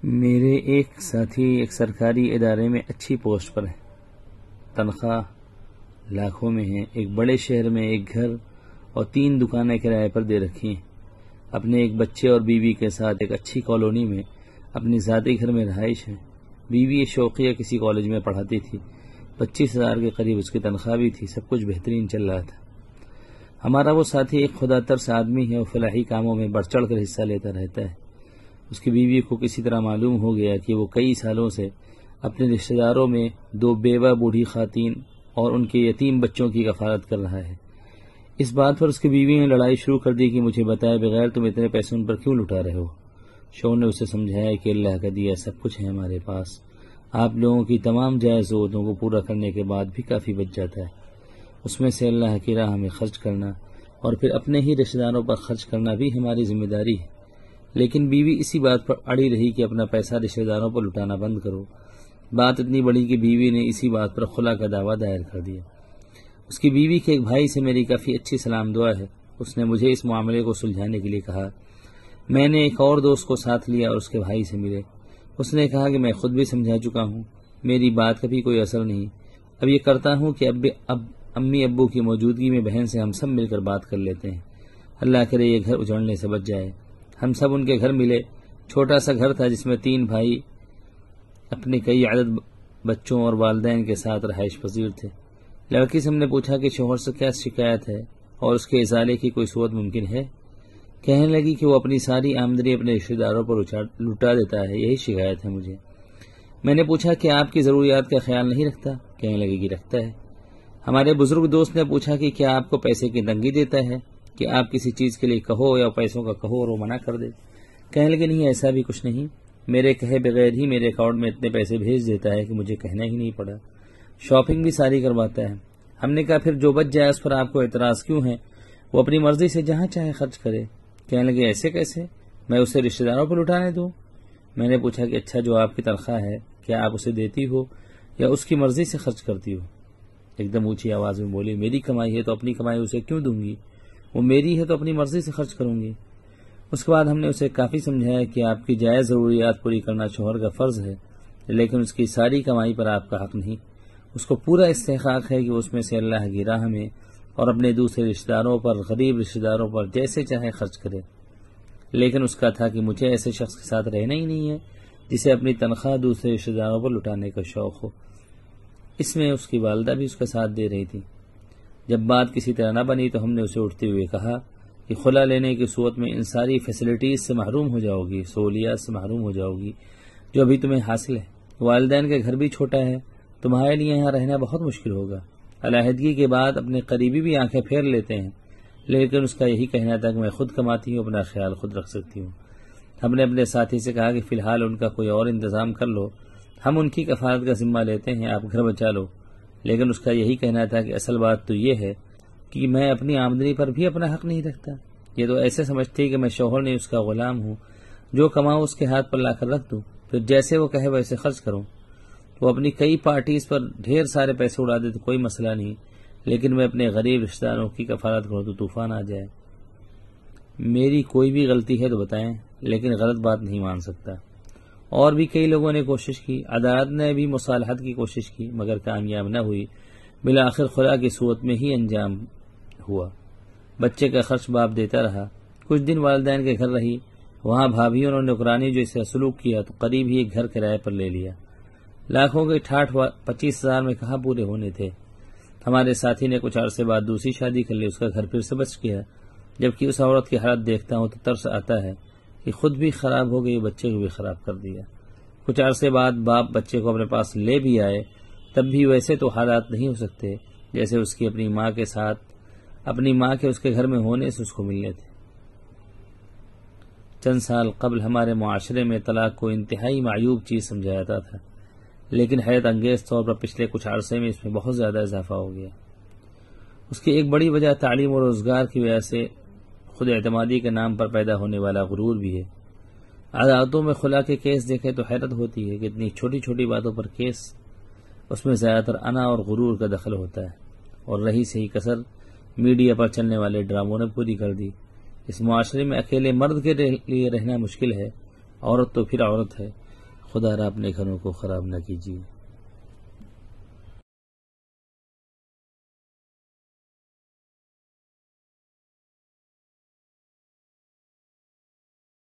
میرے ایک ساتھی ایک سرکاری ادارے میں اچھی پوسٹ پر ہے، تنخواہ لاکھوں میں ہے، ایک بڑے شہر میں ایک گھر اور 3 دکانیں کرائے پر دے رکھی ہیں، اپنے ایک بچے اور بیوی کے ساتھ ایک اچھی کالونی میں اپنی ذاتی گھر میں رہائش ہے۔ بیوی شوقیہ کسی کالج میں پڑھاتی تھی، 25,000 کے قریب اس کی تنخواہ بھی تھی، سب کچھ بہترین چل رہا تھا۔ ہمارا وہ ساتھی ایک خدا ترس آدمی ہے اور فلاحی کاموں میں بڑھ چڑھ کر حصہ لیتا رہتا ہے۔ اس کی بیوی کو کسی طرح معلوم ہو گیا کہ وہ کئی سالوں سے اپنے رشتہ داروں میں 2 بیوہ بوڑھی خواتین اور ان کے یتیم بچوں کی کفالت کر رہا ہے۔ اس بات پر اس کی بیوی نے لڑائی شروع کر دی کہ مجھے بتائے بغیر تم اتنے پیسے ان پر کیوں لٹا رہے ہو۔ شوہر نے اسے سمجھایا کہ اللہ کا دیا سب کچھ ہے ہمارے پاس، آپ لوگوں کی تمام جائز ضرورتوں کو پورا کرنے کے بعد بھی کافی بچ جاتا ہے، اس میں سے اللہ کی راہ میں خرچ کرنا اور پھر اپنے ہی رشتہ داروں پر خرچ کرنا بھی ہماری ذمہ داری ہے۔ لیکن بیوی اسی بات پر اڑی رہی کہ اپنا پیسہ رشتہ داروں پر لٹانا بند کرو۔ بات اتنی بڑی کہ بیوی نے اسی بات پر خلا کا دعویٰ دائر کر دیا۔ اس کی بیوی کے ایک بھائی سے میری کافی اچھی سلام دعا ہے، اس نے مجھے اس معاملے کو سلجھانے کے لیے کہا۔ میں نے ایک اور دوست کو ساتھ لیا اور اس کے بھائی سے ملے، اس نے کہا کہ میں خود بھی سمجھا چکا ہوں، میری بات کا بھی کوئی اثر نہیں، اب یہ کرتا ہوں کہ اب امی ابو کی موجودگی میں بہن سے ہم سب مل کر بات کر لیتے ہیں، اللہ کرے یہ گھر اجڑنے سے بچ جائے۔ ہم سب ان کے گھر ملے، چھوٹا سا گھر تھا جس میں 3 بھائی اپنے کئی عدد بچوں اور والدین کے ساتھ رہائش پذیر تھے۔ لڑکی سے ہم نے پوچھا کہ شوہر سے کیا شکایت ہے اور اس کے ازالے کی کوئی صورت ممکن ہے؟ کہنے لگی کہ وہ اپنی ساری آمدنی اپنے رشتہ داروں پر لٹا دیتا ہے، یہی شکایت ہے مجھے۔ میں نے پوچھا کہ آپ کی ضروریات کا خیال نہیں رکھتا؟ کہنے لگی کہ رکھتا ہے۔ ہمارے بزرگ دوست نے پوچھا کہ کیا آپ کو پیسے کی تنگی دیتا ہے کہ آپ کسی چیز کے لیے کہو یا پیسوں کا کہو اور وہ منع کر دے؟ کہنے لگے نہیں، ایسا بھی کچھ نہیں، میرے کہے بغیر ہی میرے اکاؤنٹ میں اتنے پیسے بھیج دیتا ہے کہ مجھے کہنا ہی نہیں پڑا، شاپنگ بھی ساری کرواتا ہے۔ ہم نے کہا پھر جو بچ جائے اس پر آپ کو اعتراض کیوں ہے؟ وہ اپنی مرضی سے جہاں چاہے خرچ کرے۔ کہنے لگے ایسے کیسے، میں اسے رشتہ داروں پر لٹانے دوں؟ میں نے پوچھا کہ اچھا جو آپ کی تنخواہ ہے کیا آپ اسے دیتی ہو یا اس کی مرضی سے خرچ کرتی ہو؟ ایک دم اونچی آواز میں بولی میری کمائی ہے تو اپنی کمائی اسے کیوں دوں گی، وہ میری ہے تو اپنی مرضی سے خرچ کروں گی۔ اس کے بعد ہم نے اسے کافی سمجھایا کہ آپ کی جائز ضروریات پوری کرنا شوہر کا فرض ہے، لیکن اس کی ساری کمائی پر آپ کا حق نہیں، اس کو پورا استحقاق ہے کہ اس میں سے اللہ کی راہ میں اور اپنے دوسرے رشتہ داروں پر، غریب رشتہ داروں پر جیسے چاہے خرچ کرے۔ لیکن اس کا تھا کہ مجھے ایسے شخص کے ساتھ رہنا ہی نہیں ہے جسے اپنی تنخواہ دوسرے رشتہ داروں پر لٹانے کا شوق ہو۔ اس میں اس کی والدہ بھی اس کا ساتھ دے رہی تھی۔ جب بات کسی طرح نہ بنی تو ہم نے اسے اٹھتے ہوئے کہا کہ خلا لینے کی صورت میں ان ساری فیسلٹیز سے محروم ہو جاؤ گی، سہولیات سے محروم ہو جاؤ گی جو ابھی تمہیں حاصل ہے۔ والدین کا گھر بھی چھوٹا ہے، تمہارے لیے یہاں رہنا بہت مشکل ہوگا۔ علیحدگی کے بعد اپنے قریبی بھی آنکھیں پھیر لیتے ہیں، لیکن اس کا یہی کہنا تھا کہ میں خود کماتی ہوں، اپنا خیال خود رکھ سکتی ہوں۔ ہم نے اپنے ساتھی سے کہا کہ فی الحال ان کا کوئی اور انتظام کر لو، ہم ان کی کفالت کا ذمہ لیتے ہیں، آپ گھر بچا لو۔ لیکن اس کا یہی کہنا تھا کہ اصل بات تو یہ ہے کہ میں اپنی آمدنی پر بھی اپنا حق نہیں رکھتا، یہ تو ایسے سمجھتی کہ میں شوہر نہیں اس کا غلام ہوں، جو کماؤں اس کے ہاتھ پر لا کر رکھ دوں، پھر جیسے وہ کہے ویسے خرچ کروں۔ وہ اپنی کئی پارٹیز پر ڈھیر سارے پیسے اڑا دے تو کوئی مسئلہ نہیں، لیکن میں اپنے غریب رشتہ داروں کی کفالت کروں تو طوفان آ جائے۔ میری کوئی بھی غلطی ہے تو بتائیں، لیکن غلط بات نہیں مان سکتا۔ اور بھی کئی لوگوں نے کوشش کی، عدالت نے بھی مصالحت کی کوشش کی مگر کامیاب نہ ہوئی، بالآخر خلا کی صورت میں ہی انجام ہوا۔ بچے کا خرچ باپ دیتا رہا، کچھ دن والدین کے گھر رہی، وہاں بھابھیوں نے نوکرانی جو اسے سلوک کیا تو قریب ہی ایک گھر کرائے پر لے لیا۔ لاکھوں کے ٹھاٹھ 25,000 میں کہاں پورے ہونے تھے۔ ہمارے ساتھی نے کچھ عرصے بعد دوسری شادی کر لی، اس کا گھر پھر سے بچ گیا، جبکہ اس عورت کی حالت دیکھتا ہوں تو ترس آتا ہے کہ خود بھی خراب ہو گئی، بچے کو بھی خراب کر دیا۔ کچھ عرصے بعد باپ بچے کو اپنے پاس لے بھی آئے، تب بھی ویسے تو حالات نہیں ہو سکتے جیسے اس کی اپنی ماں کے ساتھ، اپنی ماں کے اس کے گھر میں ہونے سے اس کو ملنے تھے۔ چند سال قبل ہمارے معاشرے میں طلاق کو انتہائی معیوب چیز سمجھا جاتا تھا، لیکن حیرت انگیز طور پر پچھلے کچھ عرصے میں اس میں بہت زیادہ اضافہ ہو گیا۔ اس کی ایک بڑی وجہ تعلیم اور روزگار کی وجہ سے خود اعتمادی کے نام پر پیدا ہونے والا غرور بھی ہے۔ عدالتوں میں خلا کے کیس دیکھے تو حیرت ہوتی ہے کہ اتنی چھوٹی چھوٹی باتوں پر کیس، اس میں زیادہ تر انا اور غرور کا دخل ہوتا ہے، اور رہی صحیح کسر میڈیا پر چلنے والے ڈراموں نے پوری کر دی۔ اس معاشرے میں اکیلے مرد کے لیے رہنا مشکل ہے، عورت تو پھر عورت ہے، خدا را اپنے گھروں کو خراب نہ کیجیے۔